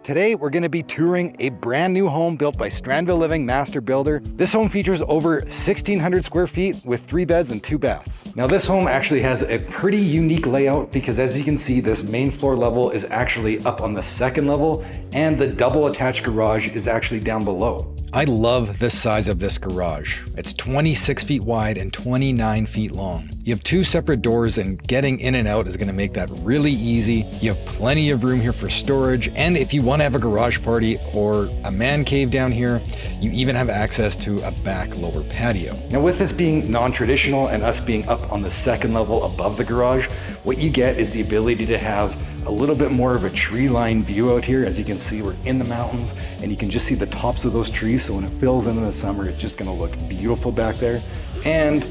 Today, we're gonna be touring a brand new home built by Stranville Living Master Builder. This home features over 1,600 square feet with 3 beds and 2 baths. Now this home actually has a pretty unique layout because as you can see, this main floor level is actually up on the 2nd level and the double attached garage is actually down below. I love the size of this garage. It's 26 feet wide and 29 feet long. You have 2 separate doors and getting in and out is going to make that really easy. You have plenty of room here for storage, and if you want to have a garage party or a man cave down here, you even have access to a back lower patio. Now with this being non-traditional and us being up on the 2nd level above the garage, what you get is the ability to have a little bit more of a tree line view out here. As you can see, we're in the mountains and you can just see the tops of those trees. So when it fills in the summer, it's just gonna look beautiful back there. And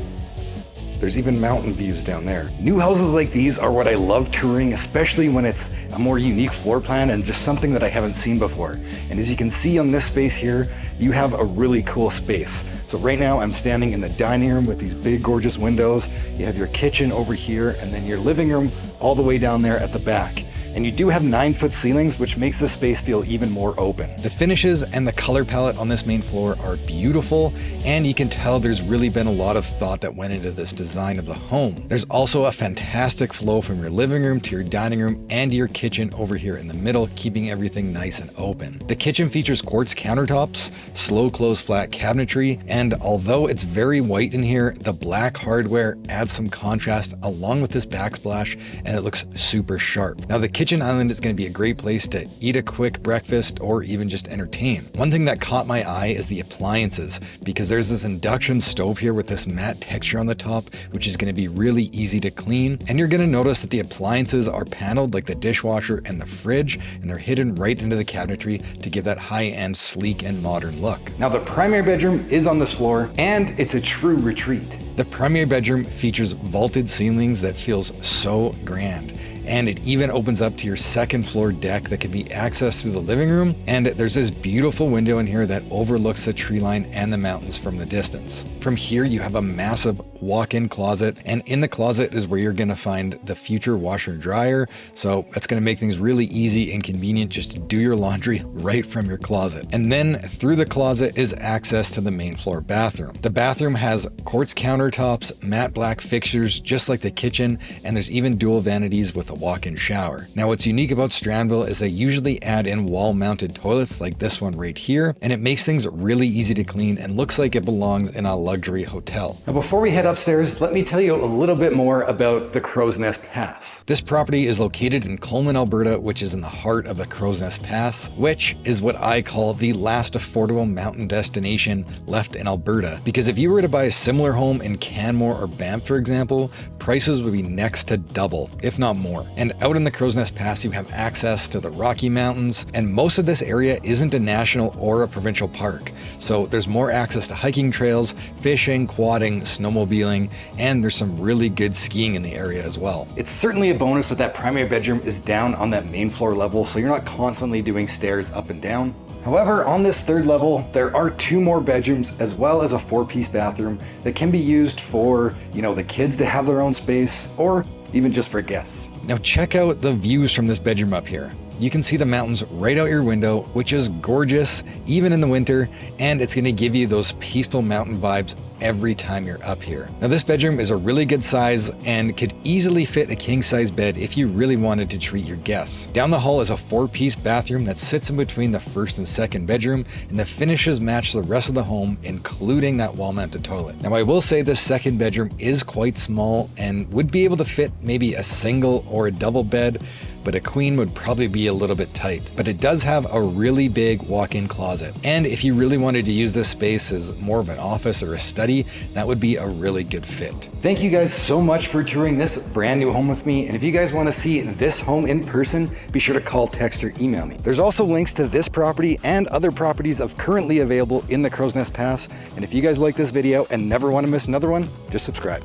there's even mountain views down there. New houses like these are what I love touring, especially when it's a more unique floor plan and just something that I haven't seen before. And as you can see on this space here, you have a really cool space. So right now I'm standing in the dining room with these big gorgeous windows. You have your kitchen over here and then your living room all the way down there at the back. And you do have 9-foot ceilings, which makes the space feel even more open. The finishes and the color palette on this main floor are beautiful, and you can tell there's really been a lot of thought that went into this design of the home. There's also a fantastic flow from your living room to your dining room and your kitchen over here in the middle, keeping everything nice and open. The kitchen features quartz countertops, slow close flat cabinetry, and although it's very white in here, the black hardware adds some contrast along with this backsplash, and it looks super sharp. Now the kitchen island is going to be a great place to eat a quick breakfast or even just entertain. One thing that caught my eye is the appliances, because there's this induction stove here with this matte texture on the top, which is going to be really easy to clean. And you're going to notice that the appliances are paneled like the dishwasher and the fridge, and they're hidden right into the cabinetry to give that high-end, sleek and modern look. Now the primary bedroom is on this floor and it's a true retreat. The primary bedroom features vaulted ceilings that feels so grand. And it even opens up to your 2nd floor deck that can be accessed through the living room. And there's this beautiful window in here that overlooks the tree line and the mountains from the distance. From here, you have a massive walk-in closet, and in the closet is where you're gonna find the future washer and dryer. So that's gonna make things really easy and convenient just to do your laundry right from your closet. And then through the closet is access to the main floor bathroom. The bathroom has quartz countertops, matte black fixtures, just like the kitchen, and there's even dual vanities with a walk-in shower. Now what's unique about Stranville is they usually add in wall-mounted toilets like this one right here, and it makes things really easy to clean and looks like it belongs in a luxury hotel. Now before we head upstairs, let me tell you a little bit more about the Crow's Nest Pass. This property is located in Coleman, Alberta, which is in the heart of the Crow's Nest Pass, which is what I call the last affordable mountain destination left in Alberta. Because if you were to buy a similar home in Canmore or Banff, for example, prices would be next to double, if not more. And out in the Crow's Nest Pass, you have access to the Rocky Mountains, and most of this area isn't a national or a provincial park. So there's more access to hiking trails, fishing, quadding, snowmobiling, and there's some really good skiing in the area as well. It's certainly a bonus that primary bedroom is down on that main floor level, so you're not constantly doing stairs up and down. However, on this 3rd level, there are 2 more bedrooms as well as a 4-piece bathroom that can be used for, the kids to have their own space or even just for guests. Now check out the views from this bedroom up here. You can see the mountains right out your window, which is gorgeous, even in the winter, and it's gonna give you those peaceful mountain vibes every time you're up here. Now this bedroom is a really good size and could easily fit a king-size bed if you really wanted to treat your guests. Down the hall is a 4-piece bathroom that sits in between the 1st and 2nd bedroom, and the finishes match the rest of the home, including that wall-mounted toilet. Now I will say this 2nd bedroom is quite small and would be able to fit maybe a single or a double bed, but a queen would probably be a little bit tight. But it does have a really big walk-in closet. And if you really wanted to use this space as more of an office or a study, that would be a really good fit. Thank you guys so much for touring this brand new home with me. And if you guys want to see this home in person, be sure to call, text, or email me. There's also links to this property and other properties currently available in the Crow's Nest Pass. And if you guys like this video and never want to miss another one, just subscribe.